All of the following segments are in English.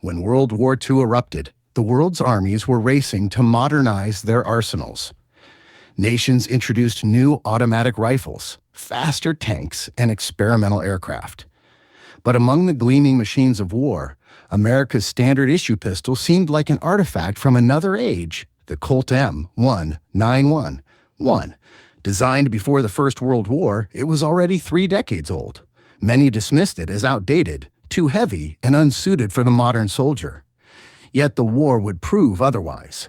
When World War II erupted, the world's armies were racing to modernize their arsenals. Nations introduced new automatic rifles, faster tanks, and experimental aircraft. But among the gleaming machines of war, America's standard-issue pistol seemed like an artifact from another age, the Colt M1911. Designed before the First World War, it was already 3 decades old. Many dismissed it as outdated, too heavy, and unsuited for the modern soldier. Yet the war would prove otherwise.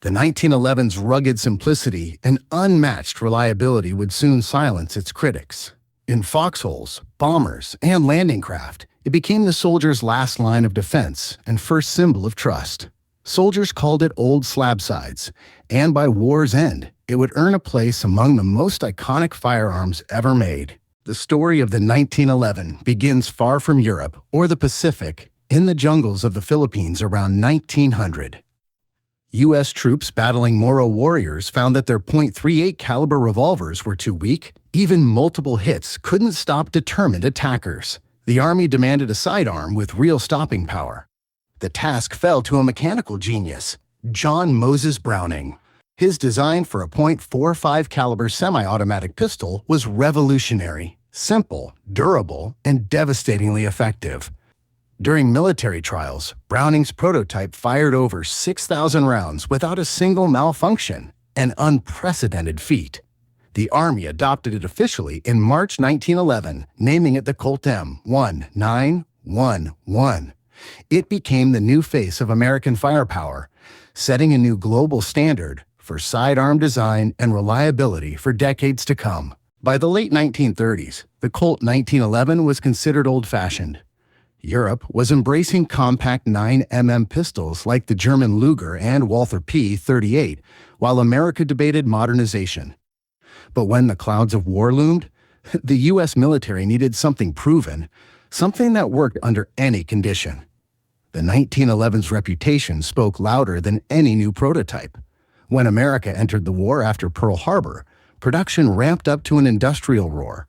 The 1911's rugged simplicity and unmatched reliability would soon silence its critics. In foxholes, bombers, and landing craft, it became the soldier's last line of defense and first symbol of trust. Soldiers called it Old Slabsides, and by war's end, it would earn a place among the most iconic firearms ever made. The story of the 1911 begins far from Europe or the Pacific, in the jungles of the Philippines around 1900. U.S. troops battling Moro warriors found that their .38 caliber revolvers were too weak. Even multiple hits couldn't stop determined attackers. The Army demanded a sidearm with real stopping power. The task fell to a mechanical genius, John Moses Browning. His design for a .45 caliber semi-automatic pistol was revolutionary, simple, durable, and devastatingly effective. During military trials, Browning's prototype fired over 6,000 rounds without a single malfunction, an unprecedented feat. The Army adopted it officially in March 1911, naming it the Colt M1911. It became the new face of American firepower, setting a new global standard for sidearm design and reliability for decades to come. By the late 1930s, the Colt 1911 was considered old-fashioned. Europe was embracing compact 9mm pistols like the German Luger and Walther P-38, while America debated modernization. But when the clouds of war loomed, the U.S. military needed something proven, something that worked under any condition. The 1911's reputation spoke louder than any new prototype. When America entered the war after Pearl Harbor, production ramped up to an industrial roar.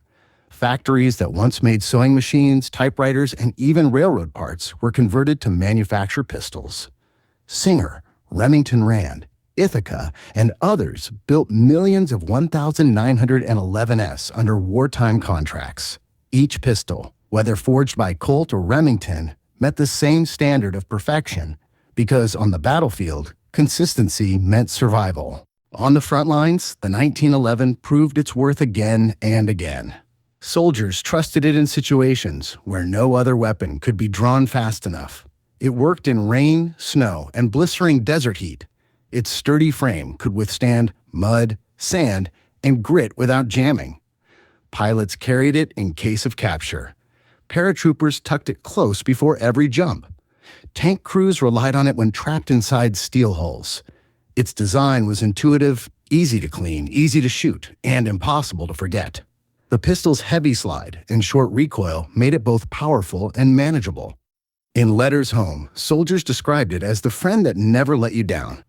Factories that once made sewing machines, typewriters, and even railroad parts were converted to manufacture pistols. Singer, Remington Rand, Ithaca, and others built millions of 1911s under wartime contracts. Each pistol, whether forged by Colt or Remington, met the same standard of perfection, because on the battlefield, consistency meant survival. On the front lines, the 1911 proved its worth again and again. Soldiers trusted it in situations where no other weapon could be drawn fast enough. It worked in rain, snow, and blistering desert heat. Its sturdy frame could withstand mud, sand, and grit without jamming. Pilots carried it in case of capture. Paratroopers tucked it close before every jump. Tank crews relied on it when trapped inside steel hulls. Its design was intuitive, easy to clean, easy to shoot, and impossible to forget. The pistol's heavy slide and short recoil made it both powerful and manageable. In letters home, soldiers described it as the friend that never let you down.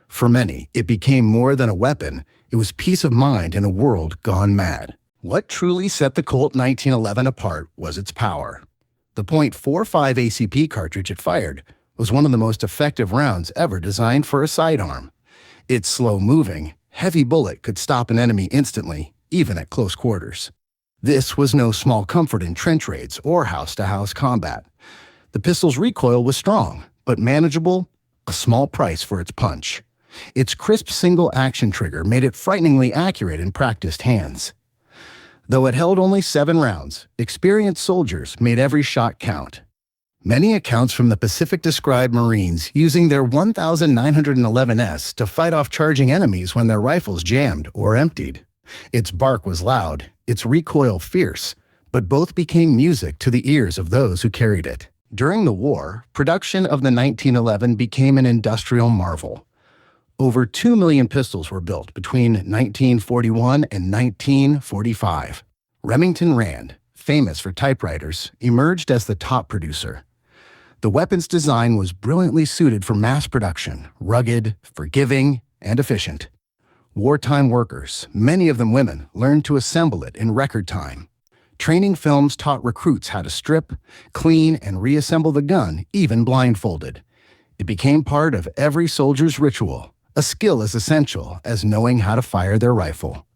For many, it became more than a weapon. It was peace of mind in a world gone mad. What truly set the Colt 1911 apart was its power. The .45 ACP cartridge it fired was one of the most effective rounds ever designed for a sidearm. Its slow-moving, heavy bullet could stop an enemy instantly, even at close quarters. This was no small comfort in trench raids or house-to-house combat. The pistol's recoil was strong, but manageable, a small price for its punch. Its crisp single-action trigger made it frighteningly accurate in practiced hands. Though it held only 7 rounds, experienced soldiers made every shot count. Many accounts from the Pacific described Marines using their 1911s to fight off charging enemies when their rifles jammed or emptied. Its bark was loud, its recoil fierce, but both became music to the ears of those who carried it. During the war, production of the 1911 became an industrial marvel. Over 2 million pistols were built between 1941 and 1945. Remington Rand, famous for typewriters, emerged as the top producer. The weapon's design was brilliantly suited for mass production, rugged, forgiving, and efficient. Wartime workers, many of them women, learned to assemble it in record time. Training films taught recruits how to strip, clean, and reassemble the gun, even blindfolded. It became part of every soldier's ritual, a skill as essential as knowing how to fire their rifle.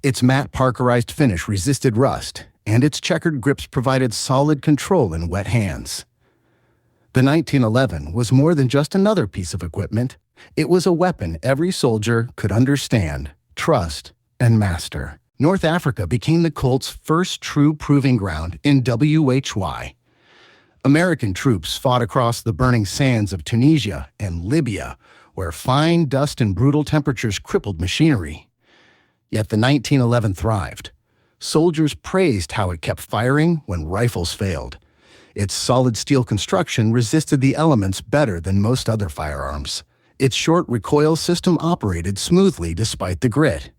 Its matte parkerized finish resisted rust, and its checkered grips provided solid control in wet hands. The 1911 was more than just another piece of equipment. It was a weapon every soldier could understand, trust, and master. North Africa became the Colt's first true proving ground in WWII. American troops fought across the burning sands of Tunisia and Libya, where fine dust and brutal temperatures crippled machinery. Yet the 1911 thrived. Soldiers praised how it kept firing when rifles failed. Its solid steel construction resisted the elements better than most other firearms. Its short recoil system operated smoothly despite the grit.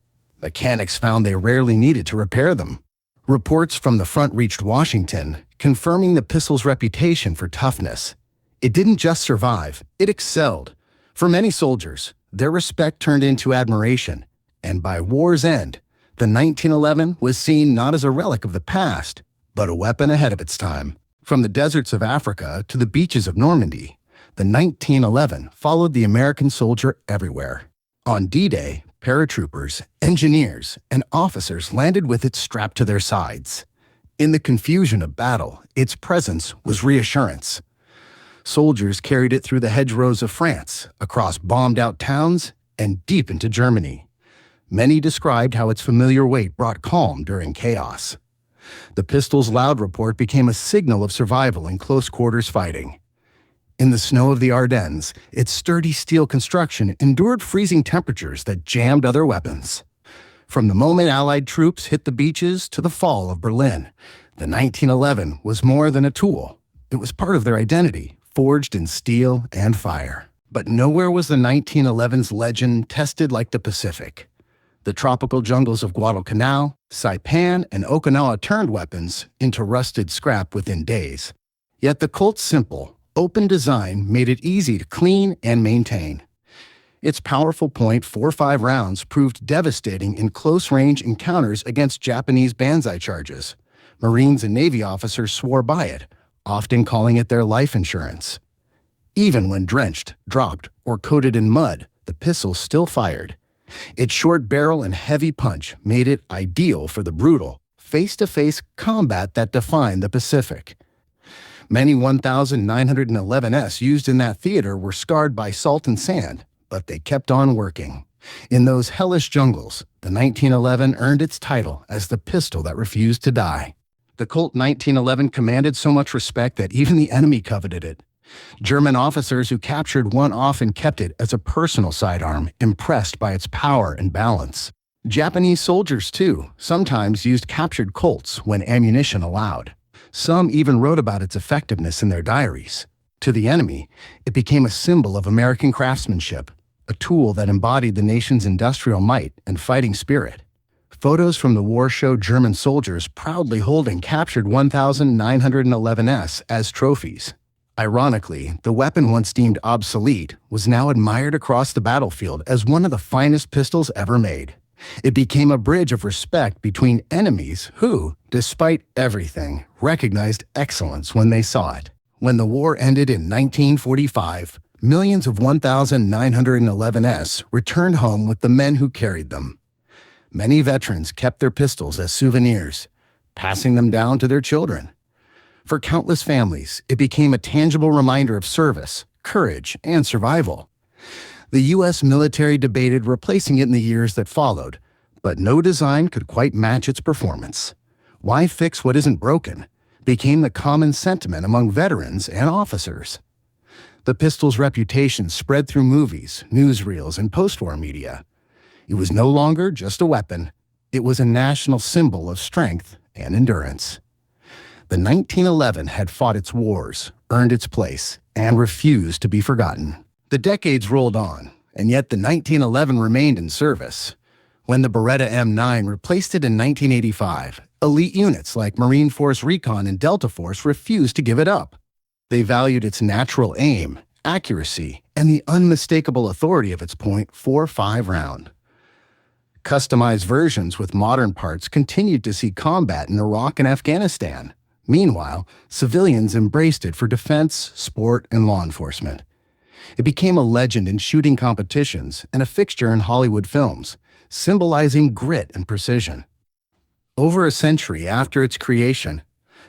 Mechanics found they rarely needed to repair them. Reports from the front reached Washington, confirming the pistol's reputation for toughness. It didn't just survive, it excelled. For many soldiers, their respect turned into admiration, and by war's end, the 1911 was seen not as a relic of the past, but a weapon ahead of its time. From the deserts of Africa to the beaches of Normandy, the 1911 followed the American soldier everywhere. On D-Day, paratroopers, engineers, and officers landed with it strapped to their sides. In the confusion of battle, its presence was reassurance. Soldiers carried it through the hedgerows of France, across bombed-out towns, and deep into Germany. Many described how its familiar weight brought calm during chaos. The pistol's loud report became a signal of survival in close-quarters fighting. In the snow of the Ardennes, its sturdy steel construction endured freezing temperatures that jammed other weapons. From the moment Allied troops hit the beaches to the fall of Berlin, the 1911 was more than a tool. It was part of their identity, forged in steel and fire. But nowhere was the 1911's legend tested like the Pacific. The tropical jungles of Guadalcanal, Saipan, and Okinawa turned weapons into rusted scrap within days. Yet the Colt's simple, open design made it easy to clean and maintain. Its powerful .45 rounds proved devastating in close-range encounters against Japanese banzai charges. Marines and Navy officers swore by it, often calling it their life insurance. Even when drenched, dropped, or coated in mud, the pistol still fired. Its short barrel and heavy punch made it ideal for the brutal, face-to-face combat that defined the Pacific. Many 1911s used in that theater were scarred by salt and sand, but they kept on working. In those hellish jungles, the 1911 earned its title as the pistol that refused to die. The Colt 1911 commanded so much respect that even the enemy coveted it. German officers who captured one often kept it as a personal sidearm, impressed by its power and balance. Japanese soldiers, too, sometimes used captured Colts when ammunition allowed. Some even wrote about its effectiveness in their diaries. To the enemy, it became a symbol of American craftsmanship, a tool that embodied the nation's industrial might and fighting spirit. Photos from the war showed German soldiers proudly holding captured 1911s as trophies. Ironically, the weapon once deemed obsolete was now admired across the battlefield as one of the finest pistols ever made. It became a bridge of respect between enemies who, despite everything, recognized excellence when they saw it. When the war ended in 1945, millions of 1911s returned home with the men who carried them. Many veterans kept their pistols as souvenirs, passing them down to their children. For countless families, it became a tangible reminder of service, courage, and survival. The U.S. military debated replacing it in the years that followed, but no design could quite match its performance. Why fix what isn't broken? Became the common sentiment among veterans and officers. The pistol's reputation spread through movies, newsreels, and post-war media. It was no longer just a weapon. It was a national symbol of strength and endurance. The 1911 had fought its wars, earned its place, and refused to be forgotten. The decades rolled on, and yet the 1911 remained in service. When the Beretta M9 replaced it in 1985, elite units like Marine Force Recon and Delta Force refused to give it up. They valued its natural aim, accuracy, and the unmistakable authority of its .45 round. Customized versions with modern parts continued to see combat in Iraq and Afghanistan. Meanwhile, civilians embraced it for defense, sport, and law enforcement. It became a legend in shooting competitions and a fixture in Hollywood films, symbolizing grit and precision. Over a century after its creation,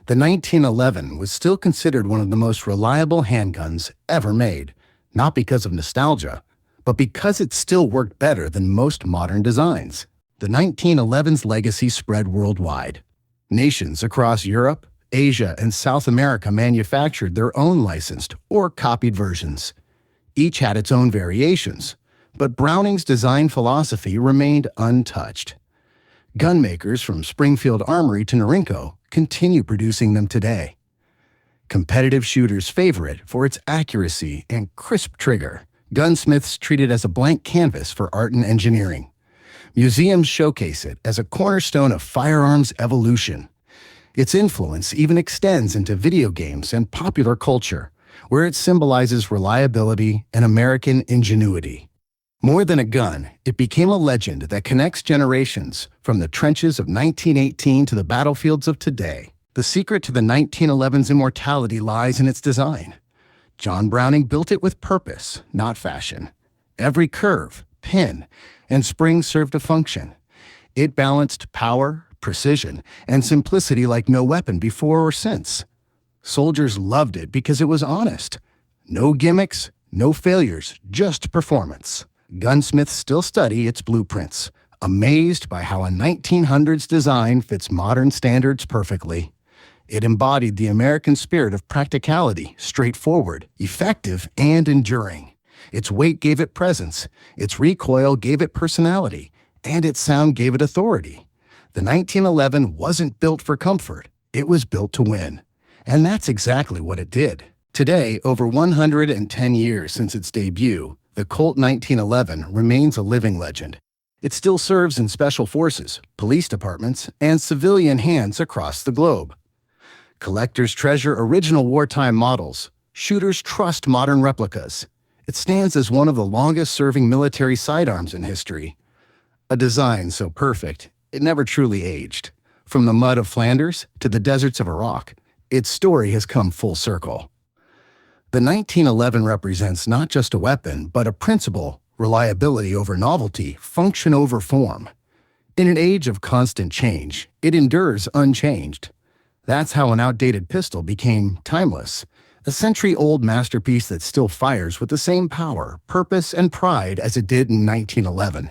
the 1911 was still considered one of the most reliable handguns ever made, not because of nostalgia, but because it still worked better than most modern designs. The 1911's legacy spread worldwide. Nations across Europe, Asia, and South America manufactured their own licensed or copied versions. Each had its own variations, but Browning's design philosophy remained untouched. Gunmakers from Springfield Armory to Norinco continue producing them today. Competitive shooters favor it for its accuracy and crisp trigger. Gunsmiths treat it as a blank canvas for art and engineering. Museums showcase it as a cornerstone of firearms evolution. Its influence even extends into video games and popular culture, where it symbolizes reliability and American ingenuity. More than a gun, it became a legend that connects generations from the trenches of 1918 to the battlefields of today. The secret to the 1911's immortality lies in its design. John Browning built it with purpose, not fashion. Every curve, pin, and spring served a function. It balanced power, precision, and simplicity like no weapon before or since. Soldiers loved it because it was honest. No gimmicks, no failures, just performance. Gunsmiths still study its blueprints, amazed by how a 1900s design fits modern standards perfectly. It embodied the American spirit of practicality, straightforward, effective, and enduring. Its weight gave it presence, its recoil gave it personality, and its sound gave it authority. The 1911 wasn't built for comfort, it was built to win. And that's exactly what it did. Today, over 110 years since its debut, the Colt 1911 remains a living legend. It still serves in special forces, police departments, and civilian hands across the globe. Collectors treasure original wartime models. Shooters trust modern replicas. It stands as one of the longest-serving military sidearms in history. A design so perfect, it never truly aged. From the mud of Flanders to the deserts of Iraq, its story has come full circle. The 1911 represents not just a weapon, but a principle: reliability over novelty, function over form. In an age of constant change, it endures unchanged. That's how an outdated pistol became timeless, a century-old masterpiece that still fires with the same power, purpose, and pride as it did in 1911.